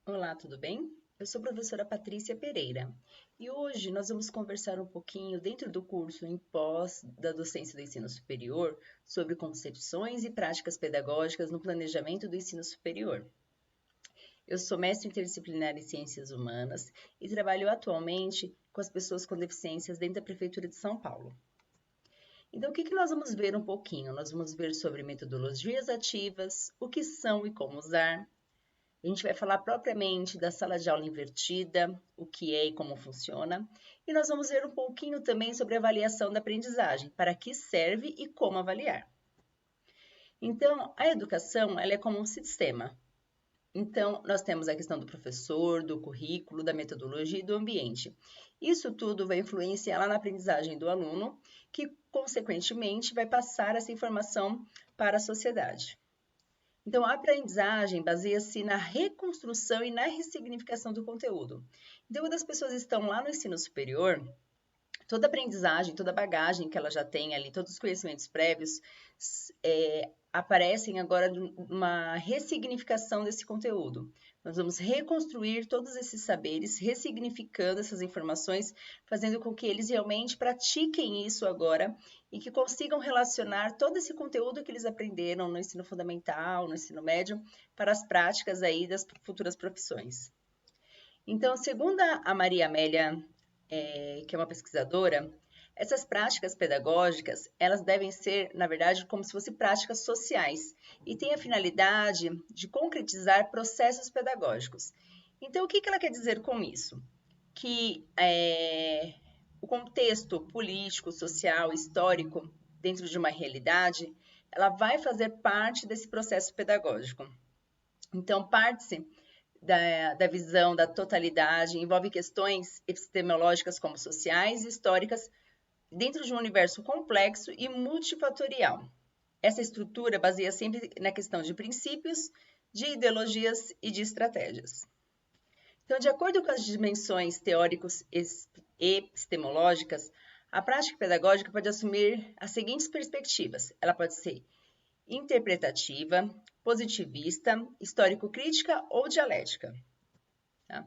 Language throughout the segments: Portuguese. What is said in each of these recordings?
Olá, tudo bem? Eu sou a professora Patrícia Pereira e hoje nós vamos conversar um pouquinho dentro do curso em pós da docência do ensino superior sobre concepções e práticas pedagógicas no planejamento do ensino superior. Eu sou mestre interdisciplinar em ciências humanas e trabalho atualmente com as pessoas com deficiências dentro da Prefeitura de São Paulo. Então, o que nós vamos ver um pouquinho? Nós vamos ver sobre metodologias ativas, o que são e como usar. A gente vai falar propriamente da sala de aula invertida, o que é e como funciona, e nós vamos ver um pouquinho também sobre a avaliação da aprendizagem, para que serve e como avaliar. Então, a educação, ela é como um sistema. Então, nós temos a questão do professor, do currículo, da metodologia e do ambiente. Isso tudo vai influenciar lá na aprendizagem do aluno, que, consequentemente, vai passar essa informação para a sociedade. Então, a aprendizagem baseia-se na reconstrução e na ressignificação do conteúdo. Então, quando as pessoas estão lá no ensino superior, toda aprendizagem, toda bagagem que ela já tem ali, todos os conhecimentos prévios, aparecem agora numa ressignificação desse conteúdo. Nós vamos reconstruir todos esses saberes, ressignificando essas informações, fazendo com que eles realmente pratiquem isso agora e que consigam relacionar todo esse conteúdo que eles aprenderam no ensino fundamental, no ensino médio, para as práticas aí das futuras profissões. Então, segundo a Maria Amélia, que é uma pesquisadora, essas práticas pedagógicas, elas devem ser, na verdade, como se fossem práticas sociais e têm a finalidade de concretizar processos pedagógicos. Então, o que ela quer dizer com isso? Que o contexto político, social, histórico, dentro de uma realidade, ela vai fazer parte desse processo pedagógico. Então, parte-se da visão da totalidade, envolve questões epistemológicas como sociais e históricas dentro de um universo complexo e multifatorial. Essa estrutura baseia sempre na questão de princípios, de ideologias e de estratégias. Então, de acordo com as dimensões teóricos e epistemológicas, a prática pedagógica pode assumir as seguintes perspectivas. Ela pode ser interpretativa, positivista, histórico-crítica ou dialética. Tá?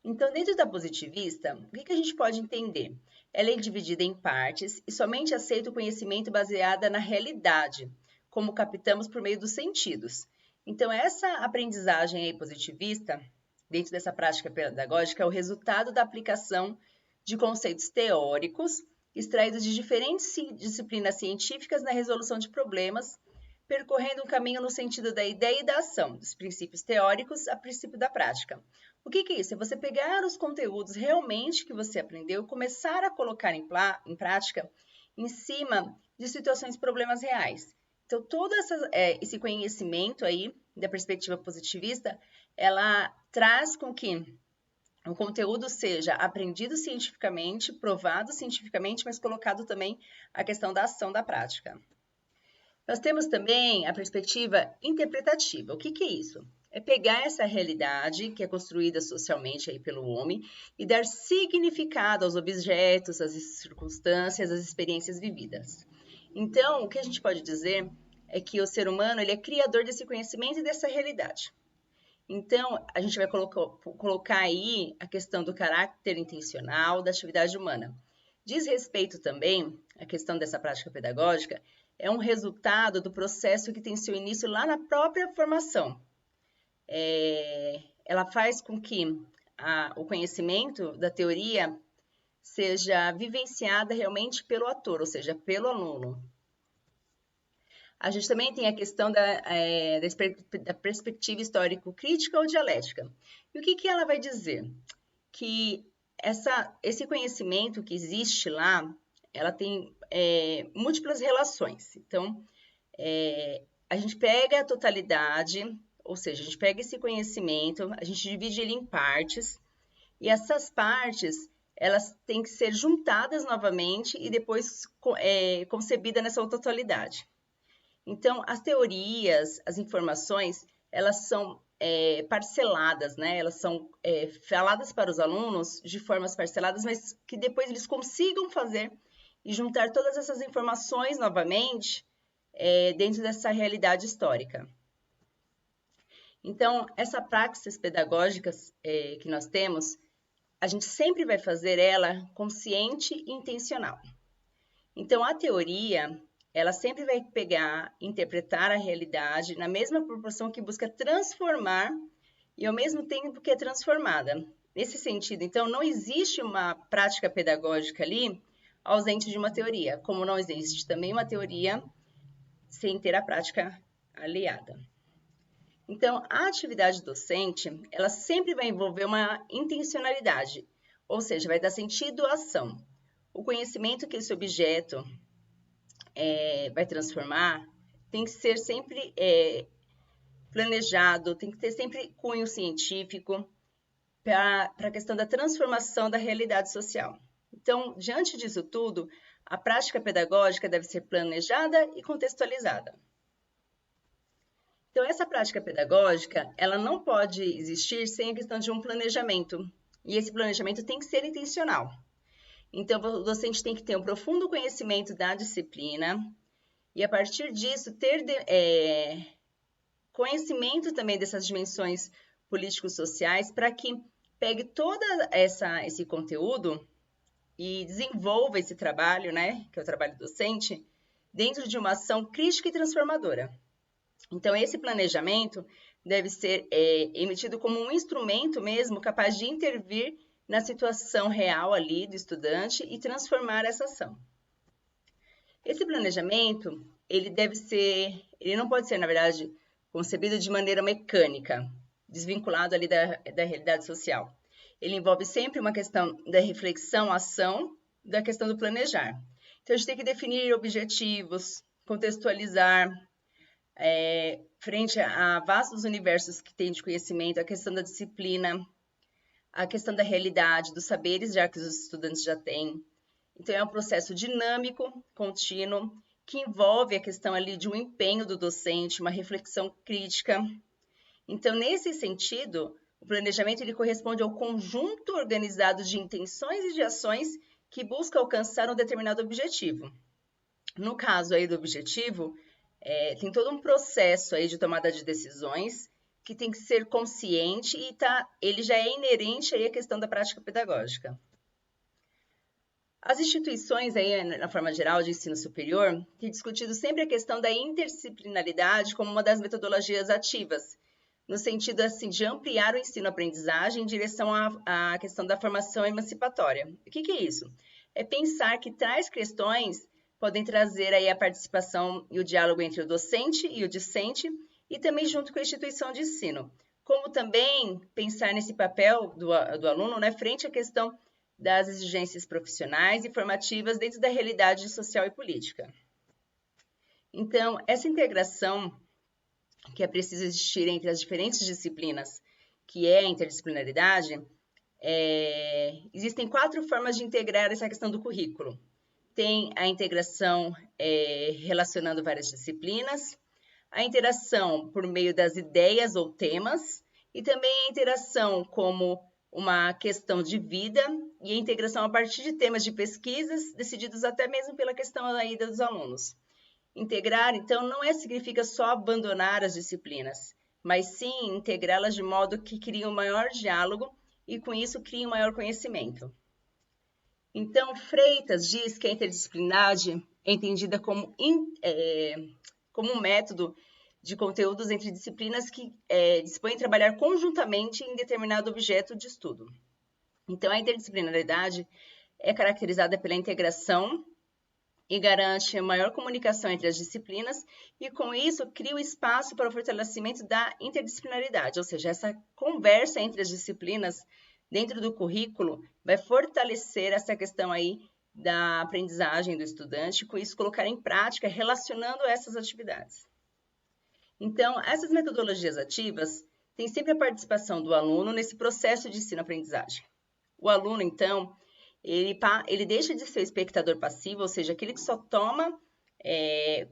Então, dentro da positivista, o que a gente pode entender? Ela é dividida em partes e somente aceita o conhecimento baseado na realidade, como captamos por meio dos sentidos. Então, essa aprendizagem aí positivista, dentro dessa prática pedagógica, é o resultado da aplicação de conceitos teóricos extraídos de diferentes disciplinas científicas na resolução de problemas, percorrendo um caminho no sentido da ideia e da ação, dos princípios teóricos a princípio da prática. O que é isso? É você pegar os conteúdos realmente que você aprendeu, começar a colocar em prática em cima de situações e problemas reais. Então, todo esse conhecimento aí, da perspectiva positivista, ela traz com que o conteúdo seja aprendido cientificamente, provado cientificamente, mas colocado também a questão da ação da prática. Nós temos também a perspectiva interpretativa. O que é isso? É pegar essa realidade que é construída socialmente aí pelo homem e dar significado aos objetos, às circunstâncias, às experiências vividas. Então, o que a gente pode dizer é que o ser humano ele é criador desse conhecimento e dessa realidade. Então, a gente vai colocar aí a questão do caráter intencional da atividade humana. Diz respeito também à questão dessa prática pedagógica, é um resultado do processo que tem seu início lá na própria formação. Ela faz com que o conhecimento da teoria seja vivenciada realmente pelo ator, ou seja, pelo aluno. A gente também tem a questão da perspectiva histórico-crítica ou dialética. E o que ela vai dizer? Que esse conhecimento que existe lá, ela tem múltiplas relações. Então, a gente pega a totalidade, ou seja, a gente pega esse conhecimento, a gente divide ele em partes, e essas partes, elas têm que ser juntadas novamente e depois concebidas nessa totalidade. Então, as teorias, as informações, elas são parceladas, né? Elas são faladas para os alunos de formas parceladas, mas que depois eles consigam fazer e juntar todas essas informações novamente dentro dessa realidade histórica. Então, essa praxis pedagógica que nós temos, a gente sempre vai fazer ela consciente e intencional. Então, a teoria, ela sempre vai pegar, interpretar a realidade na mesma proporção que busca transformar e ao mesmo tempo que é transformada. Nesse sentido, então, não existe uma prática pedagógica ali ausente de uma teoria, como não existe também uma teoria sem ter a prática aliada. Então, a atividade docente, ela sempre vai envolver uma intencionalidade, ou seja, vai dar sentido à ação. O conhecimento que esse objeto vai transformar tem que ser sempre planejado, tem que ter sempre cunho científico para a questão da transformação da realidade social. Então, diante disso tudo, a prática pedagógica deve ser planejada e contextualizada. Então, essa prática pedagógica, ela não pode existir sem a questão de um planejamento. E esse planejamento tem que ser intencional. Então, o docente tem que ter um profundo conhecimento da disciplina e, a partir disso, ter conhecimento também dessas dimensões político-sociais para que pegue todo esse conteúdo e desenvolva esse trabalho, né, que é o trabalho docente, dentro de uma ação crítica e transformadora. Então, esse planejamento deve ser emitido como um instrumento mesmo capaz de intervir na situação real ali do estudante e transformar essa ação. Esse planejamento, ele não pode ser, na verdade, concebido de maneira mecânica, desvinculado ali da realidade social. Ele envolve sempre uma questão da reflexão, ação, da questão do planejar. Então, a gente tem que definir objetivos, contextualizar, frente a vastos universos que tem de conhecimento, a questão da disciplina, a questão da realidade, dos saberes, já que os estudantes já têm. Então, é um processo dinâmico, contínuo, que envolve a questão ali de um empenho do docente, uma reflexão crítica. Então, nesse sentido, o planejamento ele corresponde ao conjunto organizado de intenções e de ações que busca alcançar um determinado objetivo. No caso aí do objetivo, tem todo um processo aí de tomada de decisões que tem que ser consciente e ele já é inerente aí à questão da prática pedagógica. As instituições aí, na forma geral de ensino superior, têm discutido sempre a questão da interdisciplinaridade como uma das metodologias ativas, no sentido assim de ampliar o ensino-aprendizagem em direção à questão da formação emancipatória. O que é isso? É pensar que tais questões podem trazer aí a participação e o diálogo entre o docente e o discente e também junto com a instituição de ensino. Como também pensar nesse papel do aluno, né, frente à questão das exigências profissionais e formativas dentro da realidade social e política. Então, essa integração que é preciso existir entre as diferentes disciplinas, que é a interdisciplinaridade, existem 4 formas de integrar essa questão do currículo. Tem a integração relacionando várias disciplinas, a interação por meio das ideias ou temas, e também a interação como uma questão de vida e a integração a partir de temas de pesquisas decididos até mesmo pela questão da ida dos alunos. Integrar, então, não significa só abandonar as disciplinas, mas sim integrá-las de modo que crie um maior diálogo e, com isso, crie um maior conhecimento. Então, Freitas diz que a interdisciplinaridade é entendida como um método de conteúdos entre disciplinas que dispõem a trabalhar conjuntamente em determinado objeto de estudo. Então, a interdisciplinaridade é caracterizada pela integração e garante maior comunicação entre as disciplinas e, com isso, cria o espaço para o fortalecimento da interdisciplinaridade, ou seja, essa conversa entre as disciplinas dentro do currículo vai fortalecer essa questão aí da aprendizagem do estudante, com isso colocar em prática relacionando essas atividades. Então, essas metodologias ativas têm sempre a participação do aluno nesse processo de ensino-aprendizagem. O aluno, então, ele deixa de ser espectador passivo, ou seja, aquele que só toma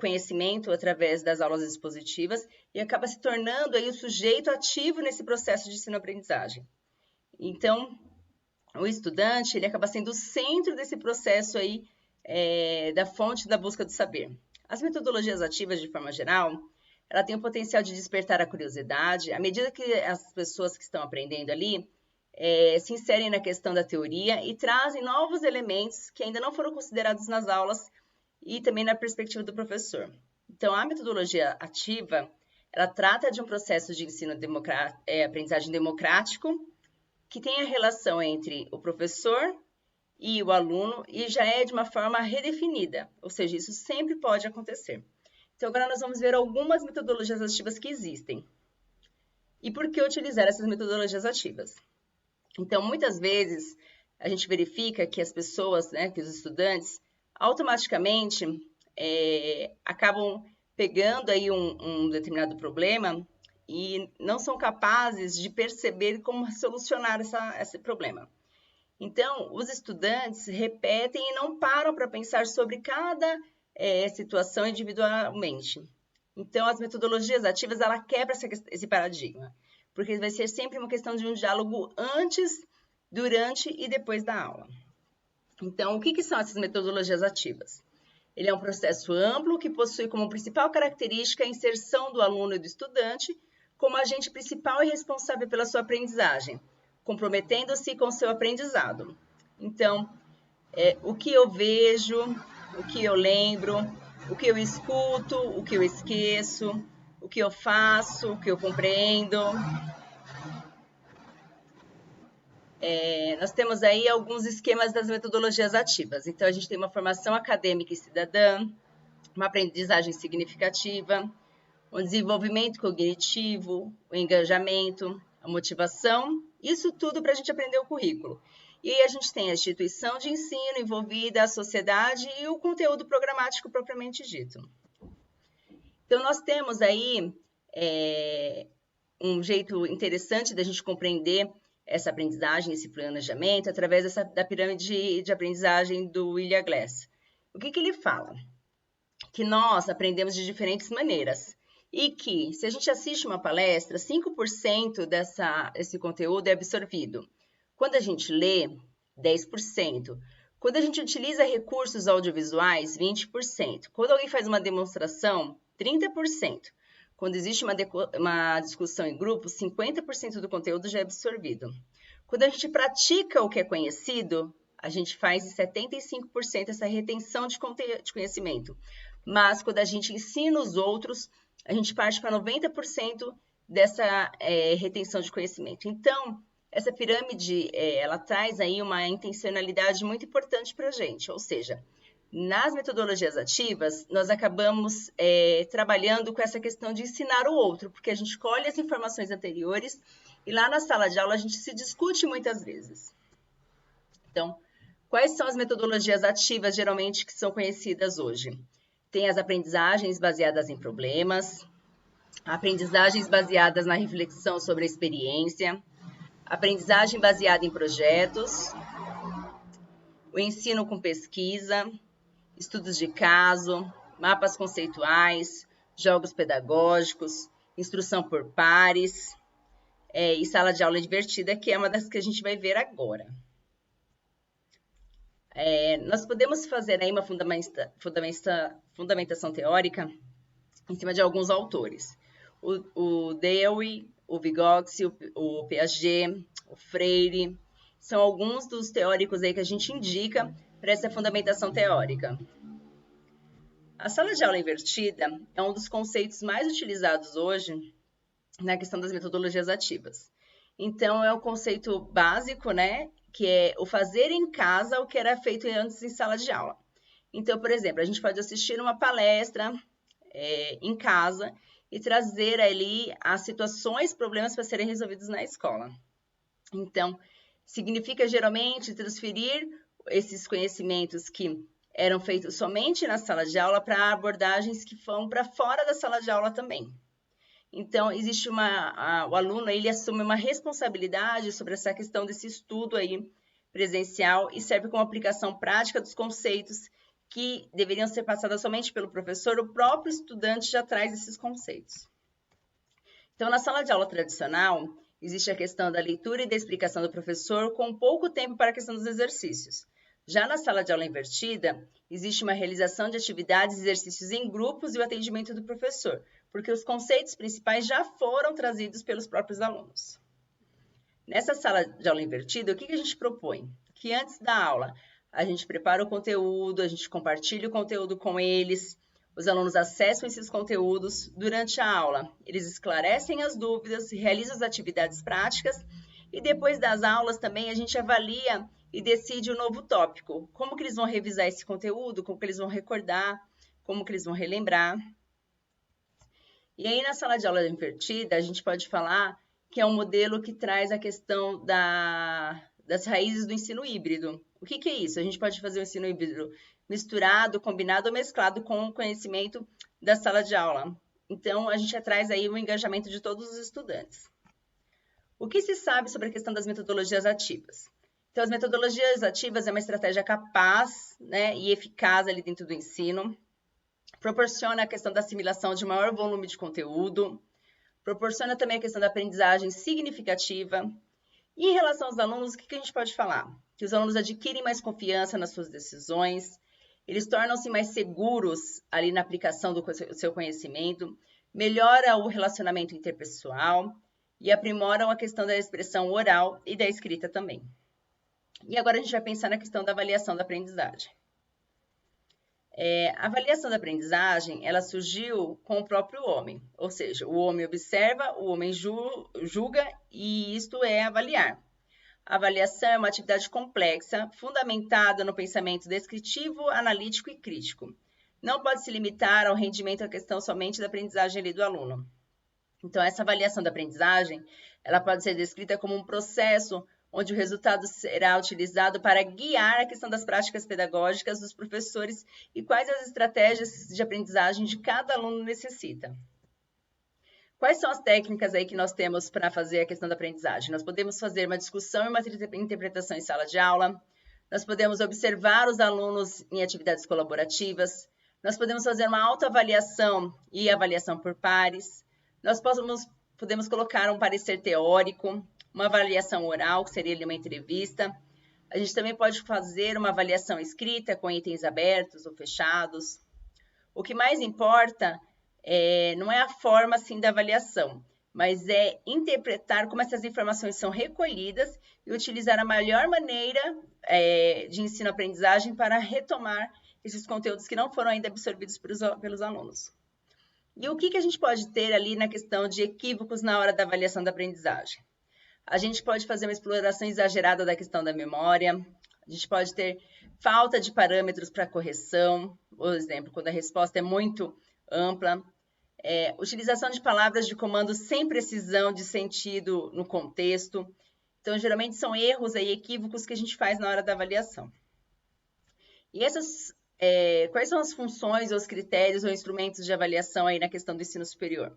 conhecimento através das aulas expositivas e acaba se tornando aí o sujeito ativo nesse processo de ensino-aprendizagem. Então, o estudante ele acaba sendo o centro desse processo aí da fonte da busca do saber. As metodologias ativas, de forma geral, ela tem o potencial de despertar a curiosidade, à medida que as pessoas que estão aprendendo ali se inserem na questão da teoria e trazem novos elementos que ainda não foram considerados nas aulas e também na perspectiva do professor. Então, a metodologia ativa, ela trata de um processo de ensino aprendizagem democrático, que tem a relação entre o professor e o aluno e já é de uma forma redefinida, ou seja, isso sempre pode acontecer. Então, agora nós vamos ver algumas metodologias ativas que existem. E por que utilizar essas metodologias ativas? Então, muitas vezes, a gente verifica que as pessoas, que os estudantes, automaticamente acabam pegando aí um determinado problema e não são capazes de perceber como solucionar esse problema. Então, os estudantes repetem e não param para pensar sobre cada situação individualmente. Então, as metodologias ativas, ela quebra esse paradigma, porque vai ser sempre uma questão de um diálogo antes, durante e depois da aula. Então, o que são essas metodologias ativas? Ele é um processo amplo que possui como principal característica a inserção do aluno e do estudante como agente principal e responsável pela sua aprendizagem, comprometendo-se com seu aprendizado. Então, o que eu vejo, o que eu lembro, o que eu escuto, o que eu esqueço, o que eu faço, o que eu compreendo. Nós temos aí alguns esquemas das metodologias ativas. Então, a gente tem uma formação acadêmica e cidadã, uma aprendizagem significativa, o desenvolvimento cognitivo, o engajamento, a motivação, isso tudo para a gente aprender o currículo. E aí a gente tem a instituição de ensino envolvida, a sociedade e o conteúdo programático propriamente dito. Então, nós temos aí um jeito interessante da gente compreender essa aprendizagem, esse planejamento, através da pirâmide de aprendizagem do William Glass. O que ele fala? Que nós aprendemos de diferentes maneiras e que, se a gente assiste uma palestra, 5% desse conteúdo é absorvido. Quando a gente lê, 10%. Quando a gente utiliza recursos audiovisuais, 20%. Quando alguém faz uma demonstração, 30%. Quando existe uma discussão em grupo, 50% do conteúdo já é absorvido. Quando a gente pratica o que é conhecido, a gente faz em 75% essa retenção de conhecimento. Mas quando a gente ensina os outros, a gente parte para 90% dessa retenção de conhecimento. Então, essa pirâmide, ela traz aí uma intencionalidade muito importante para a gente, ou seja, nas metodologias ativas, nós acabamos trabalhando com essa questão de ensinar o outro, porque a gente colhe as informações anteriores e lá na sala de aula a gente se discute muitas vezes. Então, quais são as metodologias ativas geralmente que são conhecidas hoje? Tem as aprendizagens baseadas em problemas, aprendizagens baseadas na reflexão sobre a experiência, aprendizagem baseada em projetos, o ensino com pesquisa, estudos de caso, mapas conceituais, jogos pedagógicos, instrução por pares e sala de aula divertida, que é uma das que a gente vai ver agora. Nós podemos fazer aí uma fundamentação teórica em cima de alguns autores. O Dewey, o Vygotsky, o Piaget, o Freire, são alguns dos teóricos aí que a gente indica para essa fundamentação teórica. A sala de aula invertida é um dos conceitos mais utilizados hoje na questão das metodologias ativas. Então, é um conceito básico, que é o fazer em casa o que era feito antes em sala de aula. Então, por exemplo, a gente pode assistir uma palestra em casa e trazer ali as situações, problemas para serem resolvidos na escola. Então, significa geralmente transferir esses conhecimentos que eram feitos somente na sala de aula para abordagens que vão para fora da sala de aula também. Então, existe o aluno, ele assume uma responsabilidade sobre essa questão desse estudo aí presencial e serve como aplicação prática dos conceitos que deveriam ser passadas somente pelo professor, o próprio estudante já traz esses conceitos. Então, na sala de aula tradicional, existe a questão da leitura e da explicação do professor com pouco tempo para a questão dos exercícios. Já na sala de aula invertida, existe uma realização de atividades e exercícios em grupos e o atendimento do professor, porque os conceitos principais já foram trazidos pelos próprios alunos. Nessa sala de aula invertida, o que a gente propõe? Que antes da aula, a gente prepara o conteúdo, a gente compartilha o conteúdo com eles, os alunos acessam esses conteúdos. Durante a aula, eles esclarecem as dúvidas, realizam as atividades práticas e depois das aulas também a gente avalia e decide o novo tópico. Como que eles vão revisar esse conteúdo, como que eles vão recordar, como que eles vão relembrar. E aí na sala de aula invertida, a gente pode falar que é um modelo que traz a questão das raízes do ensino híbrido. O que é isso? A gente pode fazer um ensino híbrido misturado, combinado ou mesclado com o conhecimento da sala de aula. Então, a gente traz aí o engajamento de todos os estudantes. O que se sabe sobre a questão das metodologias ativas? Então, as metodologias ativas é uma estratégia capaz, né, e eficaz ali dentro do ensino, proporciona a questão da assimilação de maior volume de conteúdo, proporciona também a questão da aprendizagem significativa. E em relação aos alunos, o que a gente pode falar? Que os alunos adquirem mais confiança nas suas decisões, eles tornam-se mais seguros ali na aplicação do seu conhecimento, melhora o relacionamento interpessoal e aprimoram a questão da expressão oral e da escrita também. E agora a gente vai pensar na questão da avaliação da aprendizagem. A avaliação da aprendizagem, ela surgiu com o próprio homem, ou seja, o homem observa, o homem julga e isto é avaliar. A avaliação é uma atividade complexa, fundamentada no pensamento descritivo, analítico e crítico. Não pode se limitar ao rendimento à questão somente da aprendizagem ali do aluno. Então, essa avaliação da aprendizagem, ela pode ser descrita como um processo onde o resultado será utilizado para guiar a questão das práticas pedagógicas dos professores e quais as estratégias de aprendizagem de cada aluno necessita. Quais são as técnicas aí que nós temos para fazer a questão da aprendizagem? Nós podemos fazer uma discussão e uma interpretação em sala de aula, nós podemos observar os alunos em atividades colaborativas, nós podemos fazer uma autoavaliação e avaliação por pares, nós podemos colocar um parecer teórico, uma avaliação oral, que seria uma entrevista. A gente também pode fazer uma avaliação escrita com itens abertos ou fechados. O que mais importa não é a forma assim, da avaliação, mas é interpretar como essas informações são recolhidas e utilizar a melhor maneira de ensino-aprendizagem para retomar esses conteúdos que não foram ainda absorvidos pelos alunos. E o que a gente pode ter ali na questão de equívocos na hora da avaliação da aprendizagem? A gente pode fazer uma exploração exagerada da questão da memória, a gente pode ter falta de parâmetros para correção, por exemplo, quando a resposta é muito ampla, utilização de palavras de comando sem precisão de sentido no contexto. Então, geralmente são erros e equívocos que a gente faz na hora da avaliação. E quais são as funções, os critérios ou instrumentos de avaliação aí na questão do ensino superior?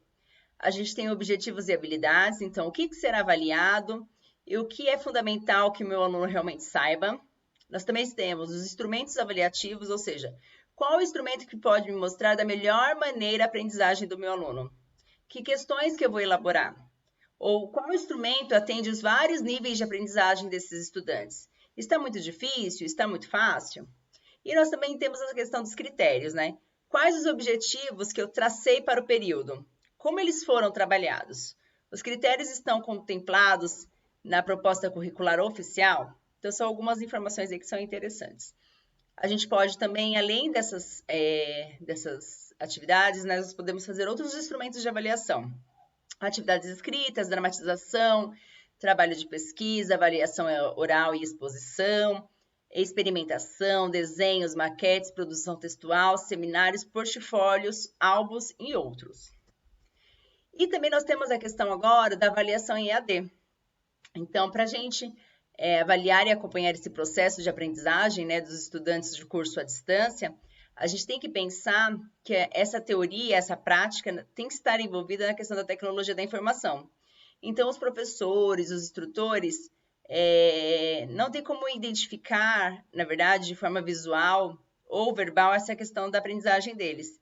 A gente tem objetivos e habilidades, então o que será avaliado e o que é fundamental que o meu aluno realmente saiba. Nós também temos os instrumentos avaliativos, ou seja, qual o instrumento que pode me mostrar da melhor maneira a aprendizagem do meu aluno? Que questões que eu vou elaborar? Ou qual instrumento atende os vários níveis de aprendizagem desses estudantes? Está muito difícil? Está muito fácil? E nós também temos a questão dos critérios, né? Quais os objetivos que eu tracei para o período? Como eles foram trabalhados? Os critérios estão contemplados na proposta curricular oficial? Então, são algumas informações aí que são interessantes. A gente pode também, além dessas atividades, né, nós podemos fazer outros instrumentos de avaliação. Atividades escritas, dramatização, trabalho de pesquisa, avaliação oral e exposição, experimentação, desenhos, maquetes, produção textual, seminários, portfólios, álbuns e outros. E também nós temos a questão agora da avaliação em EAD. Então, para a gente avaliar e acompanhar esse processo de aprendizagem, né, dos estudantes de curso à distância, a gente tem que pensar que essa teoria, essa prática, tem que estar envolvida na questão da tecnologia da informação. Então, os professores, os instrutores, não tem como identificar, na verdade, de forma visual ou verbal, essa questão da aprendizagem deles.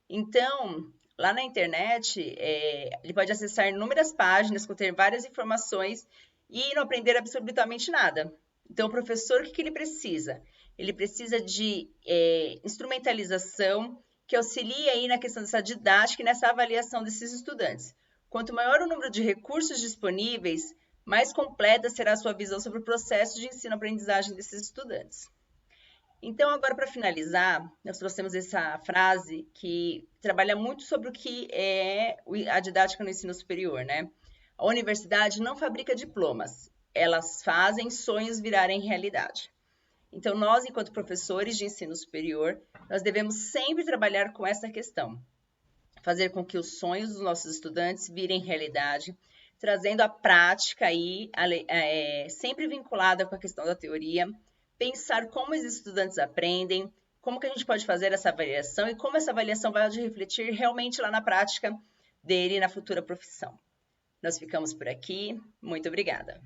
Então, lá na internet, ele pode acessar inúmeras páginas, conter várias informações e não aprender absolutamente nada. Então, o professor, o que ele precisa? Ele precisa de instrumentalização que auxilia aí na questão dessa didática e nessa avaliação desses estudantes. Quanto maior o número de recursos disponíveis, mais completa será a sua visão sobre o processo de ensino-aprendizagem desses estudantes. Então, agora para finalizar, nós trouxemos essa frase que trabalha muito sobre o que é a didática no ensino superior, né? A universidade não fabrica diplomas, elas fazem sonhos virarem realidade. Então, nós, enquanto professores de ensino superior, nós devemos sempre trabalhar com essa questão. Fazer com que os sonhos dos nossos estudantes virem realidade, trazendo a prática aí, sempre vinculada com a questão da teoria, pensar como os estudantes aprendem, como que a gente pode fazer essa avaliação e como essa avaliação vai refletir realmente lá na prática dele, na futura profissão. Nós ficamos por aqui. Muito obrigada.